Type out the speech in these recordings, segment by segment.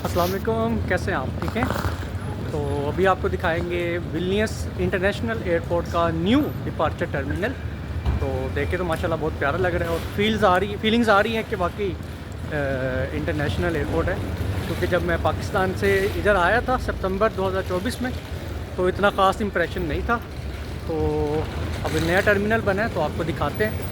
अस्सलाम वालेकुम, कैसे हैं आप? ठीक हैं। तो अभी आपको दिखाएंगे विलियस इंटरनेशनल एयरपोर्ट का न्यू डिपार्चर टर्मिनल। तो देखे तो माशाल्लाह बहुत प्यारा लग रहा है और फीलिंग्स आ रही हैं कि वाकई इंटरनेशनल एयरपोर्ट है। क्योंकि जब मैं पाकिस्तान से इधर आया था सितंबर 2024 में तो इतना ख़ास इम्प्रेशन नहीं था। तो अब नया टर्मिनल बना है तो आपको दिखाते हैं।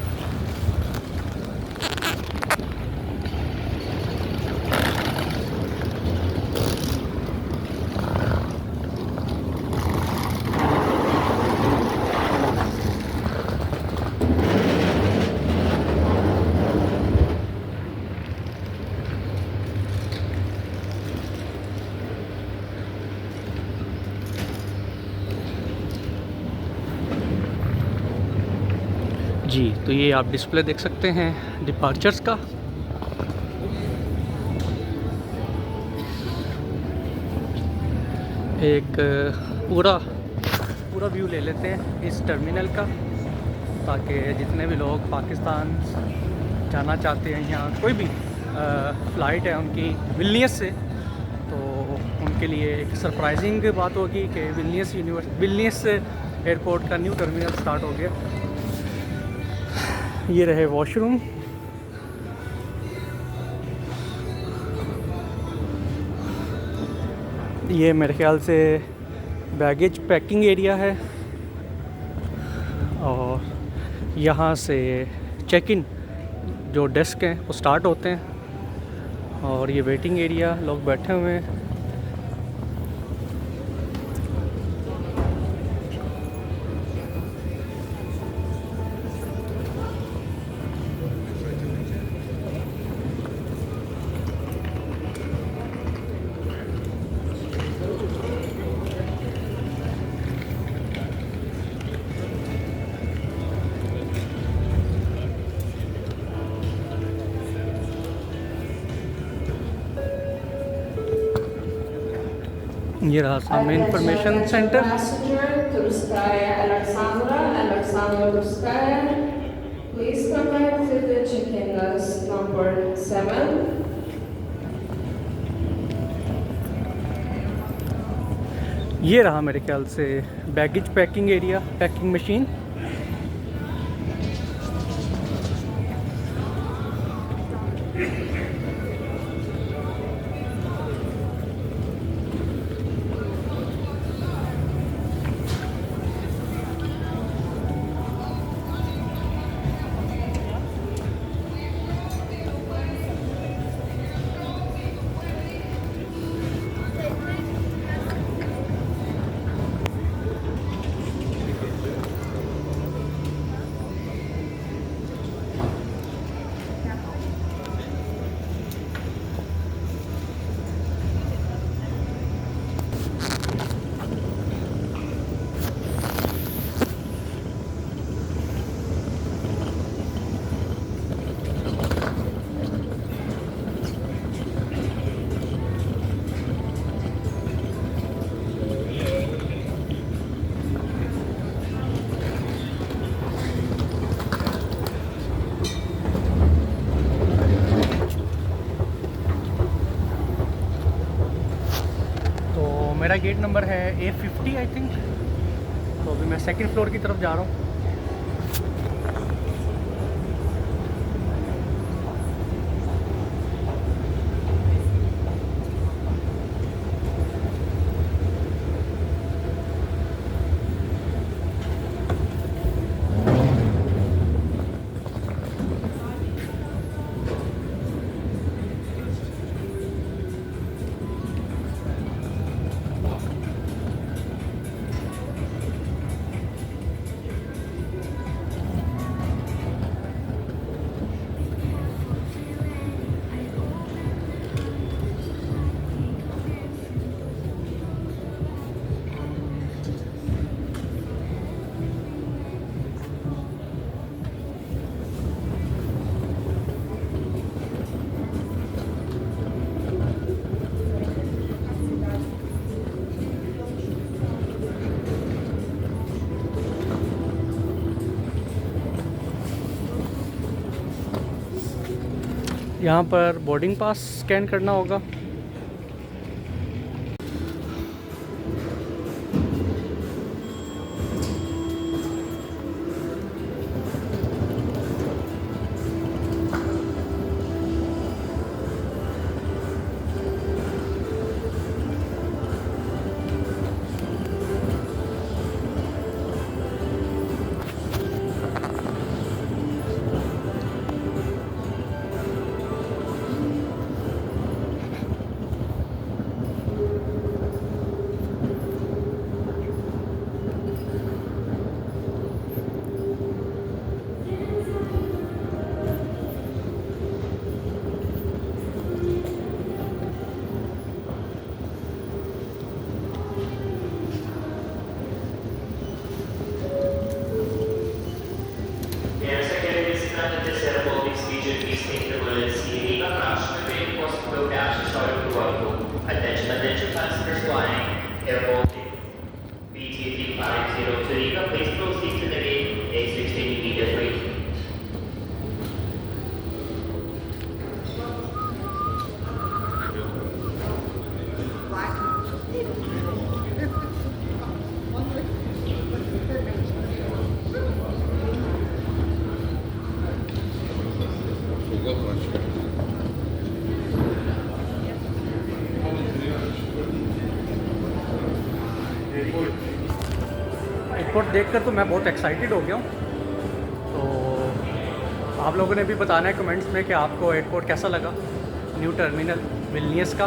जी, तो ये आप डिस्प्ले देख सकते हैं डिपार्चर्स का। एक पूरा व्यू ले लेते हैं इस टर्मिनल का, ताकि जितने भी लोग पाकिस्तान जाना चाहते हैं या कोई भी फ़्लाइट है उनकी विलियस से, तो उनके लिए एक सरप्राइजिंग बात होगी कि विलियस एयरपोर्ट का न्यू टर्मिनल स्टार्ट हो गया। ये रहे वॉशरूम। ये मेरे ख्याल से बैगेज पैकिंग एरिया है और यहाँ से चेक इन जो डेस्क हैं वो स्टार्ट होते हैं और ये वेटिंग एरिया, लोग बैठे हुए हैं। ये रहा सामने information centre. Turskaya Alexandra Turskaya. Please come back to the check-in desk number 7. ये रहा मेरे ख्याल से baggage packing area, packing machine. मेरा गेट नंबर है A50 आई थिंक। तो अभी मैं सेकंड फ्लोर की तरफ जा रहा हूँ। यहाँ पर बोर्डिंग पास स्कैन करना होगा। एयरपोर्ट देखकर तो मैं बहुत एक्साइटेड हो गया हूँ। तो आप लोगों ने भी बताना है कमेंट्स में कि आपको एयरपोर्ट कैसा लगा, न्यू टर्मिनल विल्नियस का।